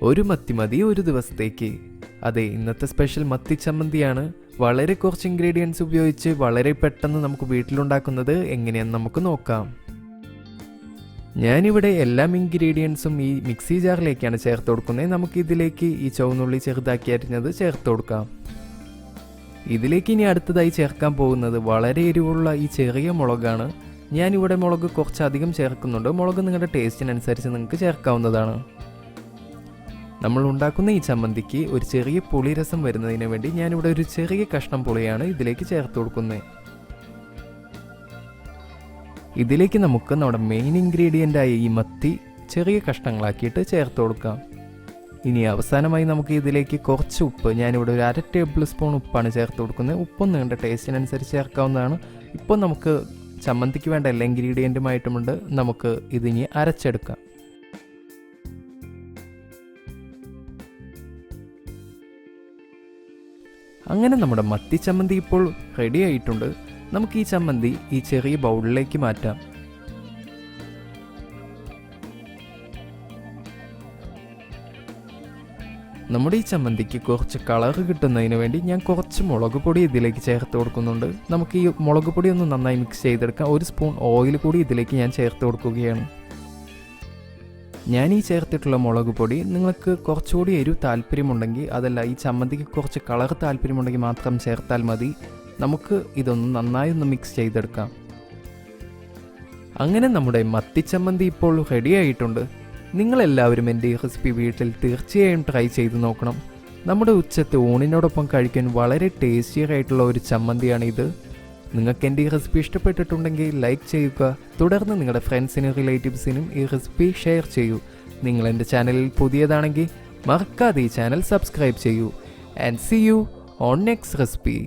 ഒരു മത്തി മതി ഒരു ദിവസത്തേക്ക്. അതെ, ഇന്നത്തെ സ്പെഷ്യൽ മത്തി ചമ്മന്തിയാണ്. വളരെ കുറച്ച് ഇൻഗ്രീഡിയൻസ് ഉപയോഗിച്ച് വളരെ പെട്ടെന്ന് നമുക്ക് വീട്ടിലുണ്ടാക്കുന്നത് എങ്ങനെയെന്ന് നമുക്ക് നോക്കാം. ഞാനിവിടെ എല്ലാ ഇൻഗ്രീഡിയൻസും ഈ മിക്സി ജാറിലേക്കാണ് ചേർത്ത് കൊടുക്കുന്നത്. നമുക്കിതിലേക്ക് ഈ ചുവന്നുള്ളി ചെറുതാക്കി അരിഞ്ഞത് ചേർത്ത് കൊടുക്കാം. ഇതിലേക്ക് ഇനി അടുത്തതായി ചേർക്കാൻ പോകുന്നത് വളരെ എരിവുള്ള ഈ ചെറിയ മുളകാണ്. ഞാനിവിടെ മുളക് കുറച്ചധികം ചേർക്കുന്നുണ്ട്. മുളക് നിങ്ങളുടെ ടേസ്റ്റിനനുസരിച്ച് നിങ്ങൾക്ക് ചേർക്കാവുന്നതാണ്. നമ്മൾ ഉണ്ടാക്കുന്ന ഈ ചമ്മന്തിക്ക് ഒരു ചെറിയ പുളിരസം വരുന്നതിന് വേണ്ടി ഞാനിവിടെ ഒരു ചെറിയ കഷ്ണം പുളിയാണ് ഇതിലേക്ക് ചേർത്ത് കൊടുക്കുന്നത്. ഇതിലേക്ക് നമുക്ക് നമ്മുടെ മെയിൻ ഇൻഗ്രീഡിയൻ്റായ ഈ മത്തി ചെറിയ കഷ്ണങ്ങളാക്കിയിട്ട് ചേർത്ത് കൊടുക്കാം. ഇനി അവസാനമായി നമുക്ക് ഇതിലേക്ക് കുറച്ച് ഉപ്പ്, ഞാനിവിടെ ഒരു 1/2 ടേബിൾ സ്പൂൺ ഉപ്പാണ് ചേർത്ത് കൊടുക്കുന്നത്. ഉപ്പൊന്നും നിങ്ങളുടെ ടേസ്റ്റിനനുസരിച്ച് ചേർക്കാവുന്നതാണ്. ഇപ്പോൾ നമുക്ക് ചമ്മന്തിക്ക് വേണ്ട എല്ലാ ഇൻഗ്രീഡിയൻറ്റുമായിട്ടുമുണ്ട്. നമുക്ക് ഇതിനി അരച്ചെടുക്കാം. അങ്ങനെ നമ്മുടെ മത്തി ചമ്മന്തി ഇപ്പോൾ റെഡി ആയിട്ടുണ്ട്. നമുക്ക് ഈ ചമ്മന്തി ഈ ചെറിയ ബൗളിലേക്ക് മാറ്റാം. നമ്മുടെ ഈ ചമ്മന്തിക്ക് കുറച്ച് കളർ കിട്ടുന്നതിന് വേണ്ടി ഞാൻ കുറച്ച് മുളക് പൊടി ഇതിലേക്ക് ചേർത്ത് കൊടുക്കുന്നുണ്ട്. നമുക്ക് ഈ മുളക് പൊടി ഒന്ന് നന്നായി മിക്സ് ചെയ്തെടുക്കാം. 1 സ്പൂൺ ഓയിൽ കൂടി ഇതിലേക്ക് ഞാൻ ചേർത്ത് കൊടുക്കുകയാണ്. ഞാൻ ഈ ചേർത്തിട്ടുള്ള മുളക് പൊടി നിങ്ങൾക്ക് കുറച്ചുകൂടി എരിവ് താല്പര്യമുണ്ടെങ്കിൽ, അതല്ല ഈ ചമ്മന്തിക്ക് കുറച്ച് കളർ താല്പര്യമുണ്ടെങ്കിൽ മാത്രം ചേർത്താൽ മതി. നമുക്ക് ഇതൊന്ന് നന്നായി ഒന്ന് മിക്സ് ചെയ്തെടുക്കാം. അങ്ങനെ നമ്മുടെ മത്തി ചമ്മന്തി ഇപ്പോൾ റെഡി ആയിട്ടുണ്ട്. നിങ്ങളെല്ലാവരും എൻ്റെ ഈ റെസിപ്പി വീട്ടിൽ തീർച്ചയായും ട്രൈ ചെയ്ത് നോക്കണം. നമ്മുടെ ഉച്ചത്തെ ഊണിനോടൊപ്പം കഴിക്കാൻ വളരെ ടേസ്റ്റിയായിട്ടുള്ള ഒരു ചമ്മന്തിയാണിത്. നിങ്ങൾക്ക് എൻ്റെ ഈ റെസിപ്പി ഇഷ്ടപ്പെട്ടിട്ടുണ്ടെങ്കിൽ ലൈക്ക് ചെയ്യുക. തുടർന്ന് നിങ്ങളുടെ ഫ്രണ്ട്സിനും റിലേറ്റീവ്സിനും ഈ റെസിപ്പി ഷെയർ ചെയ്യൂ. നിങ്ങൾ എൻ്റെ ചാനലിൽ പുതിയതാണെങ്കിൽ മറക്കാതെ ഈ ചാനൽ സബ്സ്ക്രൈബ് ചെയ്യൂ. And see you on next recipe.